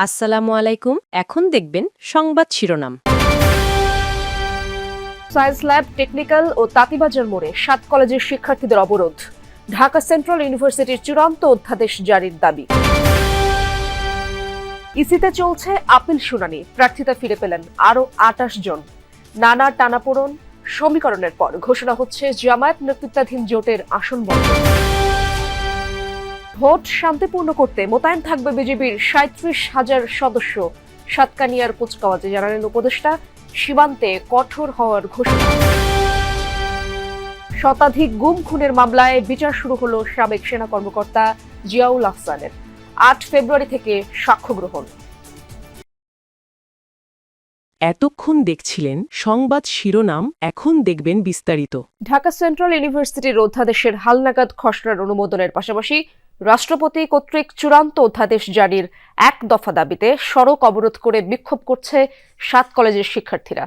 আসসালামু আলাইকুম। এখন দেখবেন সংবাদ শিরোনাম। সায়েন্স ল্যাব, টেকনিক্যাল ও তাঁতীবাজার মোড়ে 7 কলেজের শিক্ষার্থীদের অবরোধ। ঢাকা সেন্ট্রাল ইউনিভার্সিটির চূড়ান্ত অধ্যাদেশ জারির দাবি। ইসিতে চলছে আপিল শুনানি, প্রার্থিতা ফিরে পেলেন আরও 28 জন। নানা টানাপোড়েন সমীকরণের পর ঘোষণা হচ্ছে জামায়াত নেতৃত্বাধীন জোটের আসন বন্টন। ভোট শান্তিপূর্ণ করতে মোতায়েন থাকবে বিজেপির 37,000 সদস্য। সাতকানিয়ার কুচকাওয়াজে জানালেন উপদেষ্টা, সীমান্তে কঠোর হওয়ার ঘোষণা। শতাধিক গুম খুনের মামলায় বিচার শুরু হলো সাবেক সেনা কর্মকর্তা জিয়াউল আহসানের। 8 ফেব্রুয়ারি থেকে সাক্ষ্য গ্রহণ। এতক্ষণ দেখছিলেন সংবাদ শিরোনাম, এখন দেখবেন বিস্তারিত। ঢাকা সেন্ট্রাল ইউনিভার্সিটির অধ্যাদেশের হালনাগাদ খসড়ার অনুমোদনের পাশাপাশি রাষ্ট্রপতি কর্তৃক চূড়ান্ত অধ্যাদেশ জারির এক দফা দাবিতে সড়ক অবরোধ করে বিক্ষোভ করছে 7 কলেজের শিক্ষার্থীরা।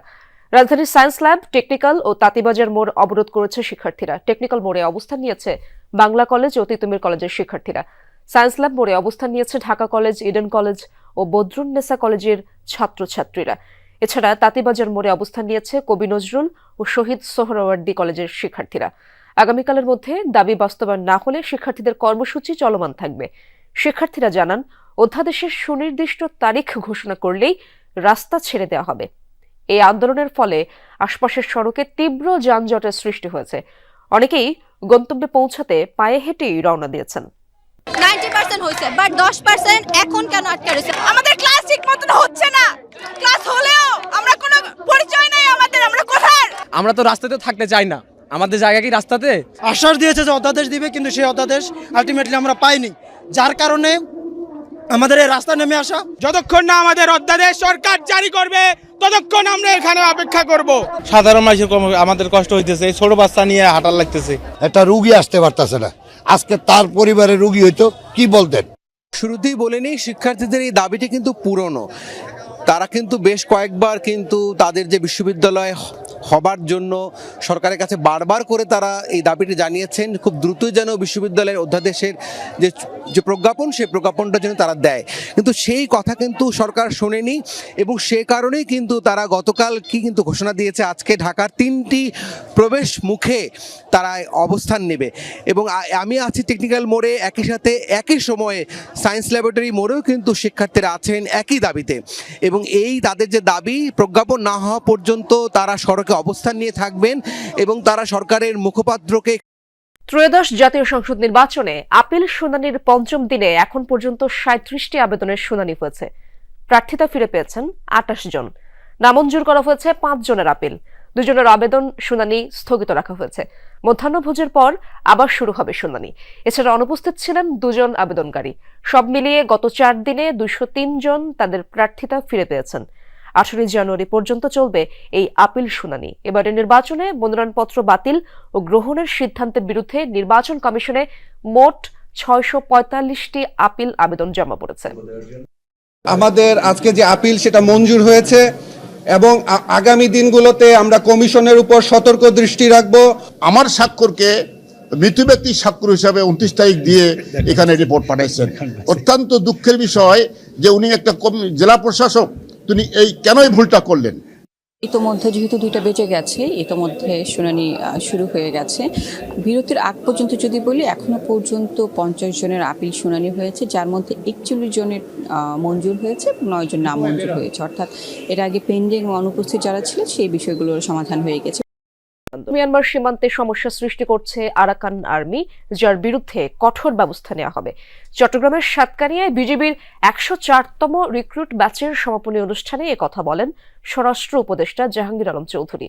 রাজধানীর সায়েন্স ল্যাব, টেকনিক্যাল ও তাঁতীবাজার মোড় অবরোধ করেছে শিক্ষার্থীরা। টেকনিক্যাল মোড়ে অবস্থান নিয়েছে বাংলা কলেজ ও তিতুমির কলেজের শিক্ষার্থীরা। সায়েন্স ল্যাব মোড়ে অবস্থান নিয়েছে ঢাকা কলেজ, ইডেন কলেজ ও বদরুন্নেসা কলেজের ছাত্রছাত্রীরা। এছাড়া তাঁতীবাজার মোড়ে অবস্থান নিয়েছে কবি নজরুল ও শহীদ সোহরাওয়ার্দী কলেজের শিক্ষার্থীরা। আগামীকালের মধ্যে দাবি বাস্তবায়ন না হলে শিক্ষার্থীদের কর্মসূচি চলমান থাকবে। শিক্ষার্থীরা জানান, অধ্যাদেশের সুনির্দিষ্ট তারিখ ঘোষণা করলেই রাস্তা ছেড়ে দেওয়া হবে। এই আন্দোলনের ফলে আশপাশের সড়কে তীব্র যানজটের সৃষ্টি হয়েছে। অনেকেই গন্তব্যে পৌঁছাতে পায়ে হেঁটেই রওনা দিয়েছেন। 90% হয়েছে, বাট 10% এখন কেন আটকে রয়েছে? আমাদের ক্লাস ঠিক মতন হচ্ছে না। ক্লাস হলেও আমরা কোনো পরিচয় নাই আমাদের, আমরা কোথায়? আমরা তো রাস্তাতে থাকতে চাই না, আমাদের জায়গা কি রাস্তাতে? আশ্বাস দিয়েছে যে অধ্যাদেশ দিবে, কিন্তু সেই অধ্যাদেশ আলটিমেটলি আমরা পাইনি, যার কারণে আমাদের এই রাস্তা নেমে আসা। যতক্ষণ না আমাদের অধ্যাদেশ সরকার জারি করবে ততক্ষণ আমরা এখানে অপেক্ষা করব। সাধারণ মানুষের আমাদের কষ্ট হইতেছে, ছোট বাচ্চা নিয়ে হাঁটার লাগতেছে। একটা রুগী আসতে পারতেছে না, আজকে তার পরিবারের রুগী হইতো, কি বলতেন? শুরুতেই বলে নিই, শিক্ষার্থীদের এই দাবিটি কিন্তু পুরনো। তারা কিন্তু বেশ কয়েকবার কিন্তু তাদের যে বিশ্ববিদ্যালয় হবার জন্য সরকারের কাছে বারবার করে তারা এই দাবিটি জানিয়েছেন, খুব দ্রুতই যেন বিশ্ববিদ্যালয়ের অধ্যাদেশের যে প্রজ্ঞাপন, সেই প্রজ্ঞাপনটা যেন তারা দেয়। কিন্তু সেই কথা কিন্তু সরকার শোনেনি, এবং সে কারণেই কিন্তু তারা গতকাল কিন্তু ঘোষণা দিয়েছে আজকে ঢাকার 3টি প্রবেশ মুখে তারা অবস্থান নেবে। এবং আমি আছি টেকনিক্যাল মোড়ে, একই সাথে একই সময়ে সায়েন্স ল্যাবরেটরি মোড়েও কিন্তু শিক্ষার্থীরা আছেন একই দাবিতে। এবং এই তাদের যে দাবি, প্রজ্ঞাপন না হওয়া পর্যন্ত তারা সড়কে অবস্থান নিয়ে থাকবেন এবং তারা সরকারের মুখপাত্রকে। ত্রয়োদশ জাতীয় সংসদ নির্বাচনে আপিল শুনানির 5ম দিনে এখন পর্যন্ত 37টি আবেদনের শুনানি হয়েছে। প্রার্থিতা ফিরে পেয়েছেন 28 জন। নামঞ্জুর করা হয়েছে 5 জনের আপিল। 2 জনের আবেদন শুনানি স্থগিত রাখা হয়েছে। মধ্যাহ্নভোজের পর আবার শুরু হবে শুনানি। এছাড়া অনুপস্থিত ছিলেন 2 জন আবেদনকারী। সব মিলিয়ে গত 4 দিনে 203 জন তাদের প্রার্থিতা ফিরে পেয়েছেন। 18 জানুয়ারি পর্যন্ত চলবে এই আপিল শুনানি। এবারে নির্বাচনে মনোনয়নপত্র বাতিল ও গ্রহণের সিদ্ধান্তের বিরুদ্ধে নির্বাচন কমিশনে মোট 645টি আপিল আবেদন জমা পড়েছে। আমাদের আজকে যে আপিল সেটা মঞ্জুর হয়েছে, এবং আগামী দিনগুলোতে আমরা কমিশনের উপর সতর্ক দৃষ্টি রাখব। আমার স্বাক্ষরকে মৃত ব্যক্তির স্বাক্ষর হিসাবে 29 তারিখ দিয়ে এখানে রিপোর্ট পাঠাইছেন। অত্যন্ত দুঃখের বিষয় যে উনি একটা জেলা প্রশাসক, তিনি এই কেনই ভুলটা করলেন। ইতোমধ্যে যেহেতু 2টা বেজে গেছে, ইতোমধ্যে শুনানি শুরু হয়ে গেছে। বিরতির আগ পর্যন্ত যদি বলি, এখনো পর্যন্ত 50 জনের আপিল শুনানি হয়েছে, যার মধ্যে 41 জনের মঞ্জুর হয়েছে, 9 জন নামঞ্জুর হয়েছে। অর্থাৎ এর আগে পেন্ডিং ও অনুপস্থিত যারা ছিলেন সেই বিষয়গুলোর সমাধান হয়ে গেছে। মিয়ানমার সীমান্তে সমস্যা সৃষ্টি করছে আরাকান আর্মি, যার বিরুদ্ধে কঠোর ব্যবস্থা নেওয়া হবে। চট্টগ্রামের সাতকানিয়ায় বিজিবির 104তম রিক্রুট ব্যাচের সমাপনী অনুষ্ঠানে একথা বলেন স্বরাষ্ট্র উপদেষ্টা জাহাঙ্গীর আলম চৌধুরী।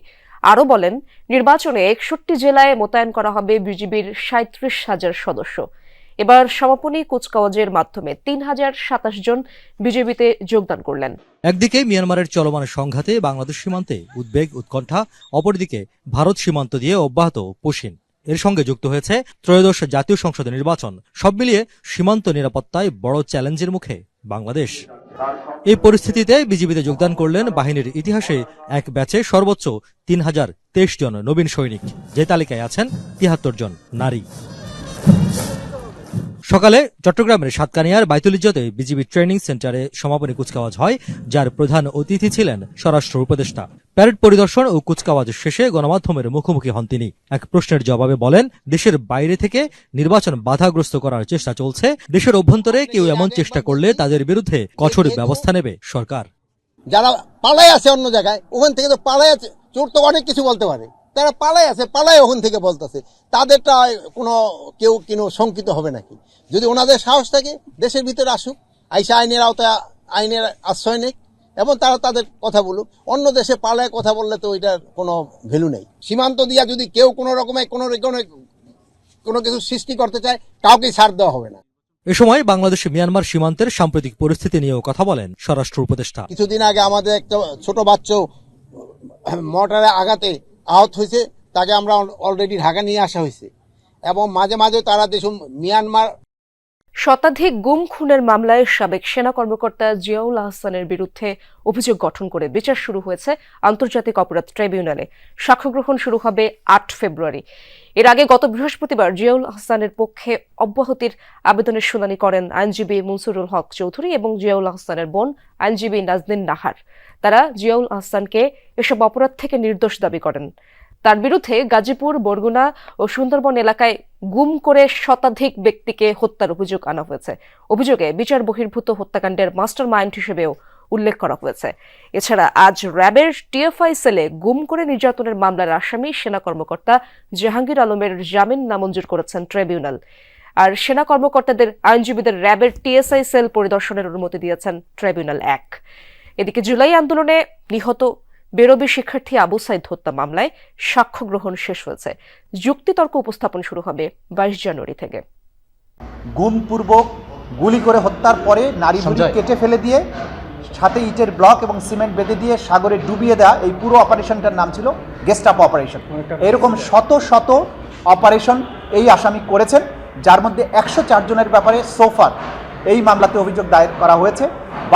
আরও বলেন, নির্বাচনে 61 জেলায় মোতায়েন করা হবে বিজিবির 37,000 সদস্য। এবার সমাপনী কুচকাওয়াজের মাধ্যমে 3027 জন বিজেপিতে যোগদান করলেন। একদিকে মিয়ানমারের চলমান সংঘাতে বাংলাদেশ সীমান্তে উদ্বেগ উৎকণ্ঠা, অপরদিকে ভারত সীমান্ত দিয়ে অব্যাহত পুশিন। এর সঙ্গে যুক্ত হয়েছে ত্রয়োদশ জাতীয় সংসদ নির্বাচন। সব মিলিয়ে সীমান্ত নিরাপত্তায় বড় চ্যালেঞ্জের মুখে বাংলাদেশ। এই পরিস্থিতিতে বিজিবিতে যোগদান করলেন বাহিনীর ইতিহাসে এক ব্যাচে সর্বোচ্চ 3023 জন নবীন সৈনিক, যে তালিকায় আছেন 73 জন নারী। সকালে চট্টগ্রামের সাতকানিয়ার বাইতুল ইজ্জতে বিজিবি ট্রেনিং সেন্টারে সমাপনী কুচকাওয়াজ হয়, যার প্রধান অতিথি ছিলেন স্বরাষ্ট্র উপদেষ্টা। প্যারেড পরিদর্শন ও কুচকাওয়াজ শেষে গণমাধ্যমের মুখোমুখি হন তিনি। এক প্রশ্নের জবাবে বলেন, দেশের বাইরে থেকে নির্বাচন বাধাগ্রস্ত করার চেষ্টা চলছে। দেশের অভ্যন্তরে কেউ এমন চেষ্টা করলে তাদের বিরুদ্ধে কঠোর ব্যবস্থা নেবে সরকার। যারা পালাই আছে অন্য জায়গায়, ওখান থেকে তো পালাই আছে, চোর তো অনেক কিছু বলতে পারে, তারা পালাই আছে, পালাই ওখান থেকে বলতেছে, তাদেরটা কেউ শঙ্কিত হবে নাকি? যদি ওনাদের সাহস থাকে দেশের ভিতরে আসুক, আইসা আইনের আওতায় আইনের আশ্রয় নেই এবং তারা তাদের কথা বলুক। অন্য দেশে পালায় কথা বললে তো এটার কোনো ভ্যালু নেই। সীমান্ত দিয়া যদি কেউ কোনো রকমের কোনো কিছু সৃষ্টি করতে চায়, কাউকেই ছাড় দেওয়া হবে না। এ সময় বাংলাদেশ মিয়ানমার সীমান্তের সাম্প্রতিক পরিস্থিতি নিয়েও কথা বলেন স্বরাষ্ট্র উপদেষ্টা। কিছুদিন আগে আমাদের একটা ছোট বাচ্চা মর্টারে আঘাতে আহত হয়েছে, তাকে আমরা অলরেডি ঢাকা নিয়ে আসা হয়েছে এবং মাঝে মাঝে তারা দেশ মিয়ানমার। শতাধিক গুম খুনের মামলায় সাবেক সেনা কর্মকর্তা জিয়াউল আহসানের বিরুদ্ধে অভিযোগ গঠন করে বিচার শুরু হয়েছে আন্তর্জাতিক অপরাধ ট্রাইব্যুনালে। সাক্ষ্য গ্রহণ শুরু হবে 8 ফেব্রুয়ারি। এর আগে গত বৃহস্পতিবার জিয়াউল আহসানের পক্ষে অব্যাহতির আবেদনের শুনানি করেন আইনজীবী মুনসুরুল হক চৌধুরী এবং জিয়াউল আহসানের বোন আইনজীবী নাজনীন নাহার। তারা জিয়াউল আহসানকে এসব অপরাধ থেকে নির্দোষ দাবি করেন। তার বিরুদ্ধে গাজীপুর, বরগুনা ও সুন্দরবন এলাকায় গুম করে শতাধিক ব্যক্তিকে হত্যার অভিযোগ আনা হয়েছে। অভিযোগে বিচার বহির্ভূত হত্যাকাণ্ডের মাস্টার মাইন্ড হিসেবেও উল্লেখ করা হয়েছে। এছাড়া আজ র্যাবের টিএফআই সেলে গুম করে নির্যাতনের মামলার আসামি সেনা কর্মকর্তা জাহাঙ্গীর আলমের জামিন নামঞ্জুর করেছেন ট্রাইব্যুনাল। আর সেনা কর্মকর্তাদের আইনজীবীদের র্যাবের টিএসআই সেল পরিদর্শনের অনুমতি দিয়েছেন ট্রাইব্যুনাল 1। এদিকে জুলাই আন্দোলনে নিহত বেরোবি শিক্ষার্থী আবু সাইদ হত্যা মামলায় সাক্ষ্য গ্রহণ শেষ হয়েছে। যুক্তিতর্ক উপস্থাপন শুরু হবে 22 জানুয়ারি থেকে। গুমপূর্বক গুলি করে হত্যার পরে নারী কেটে ফেলে দিয়ে সাথে ইটের ব্লক এবং সিমেন্ট বেঁধে দিয়ে সাগরে ডুবিয়ে দেওয়া, এই পুরো অপারেশনটার নাম ছিল গেস্টাপো অপারেশন। এরকম শত শত অপারেশন এই আসামি করেছেন, যার মধ্যে 104 জনের ব্যাপারে সোফার এই মামলাতে অভিযোগ দায়ের করা হয়েছে।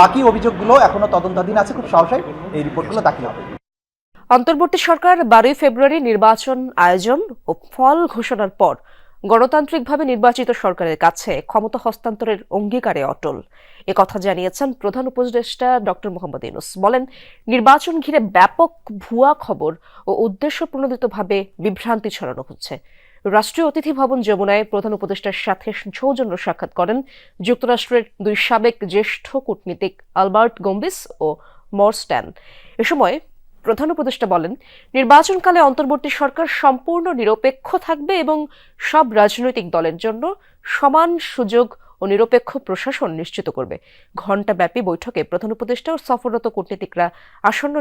বাকি অভিযোগগুলো এখনো তদন্তাধীন আছে, খুব সহসাই এই রিপোর্টগুলো দাখিল হবে। অন্তর্বর্তী সরকার 12 ফেব্রুয়ারি নির্বাচন আয়োজন ও ফল ঘোষণার পর গণতান্ত্রিকভাবে নির্বাচিত সরকারের কাছে ক্ষমতা হস্তান্তরের অঙ্গীকারে অটল। একথা জানিয়েছেন প্রধান উপদেষ্টা ডক্টর মোহাম্মদ ইউনূস। বলেন, নির্বাচন ঘিরে ব্যাপক ভুয়া খবর ও উদ্দেশ্য প্রণোদিতভাবে বিভ্রান্তি ছড়ানো হচ্ছে। রাষ্ট্রীয় অতিথি ভবন যমুনায় প্রধান উপদেষ্টার সাথে সৌজন্য সাক্ষাৎ করেন যুক্তরাষ্ট্রের 2 সাবেক জ্যেষ্ঠ কূটনীতিক আলবার্ট গম্বিস ও মরস্ট্যান। এ সময় প্রধান উপদেষ্টা বলেন, নির্বাচনকালে অন্তর্বর্তী সরকার সম্পূর্ণ নিরপেক্ষ থাকবে এবং সব রাজনৈতিক দলের জন্য সমান সুযোগ ও নিরপেক্ষ প্রশাসন নিশ্চিত করবে। ঘণ্টাব্যাপী বৈঠকে প্রধান উপদেষ্টা ও সফররত কূটনীতিকরা আসন্ন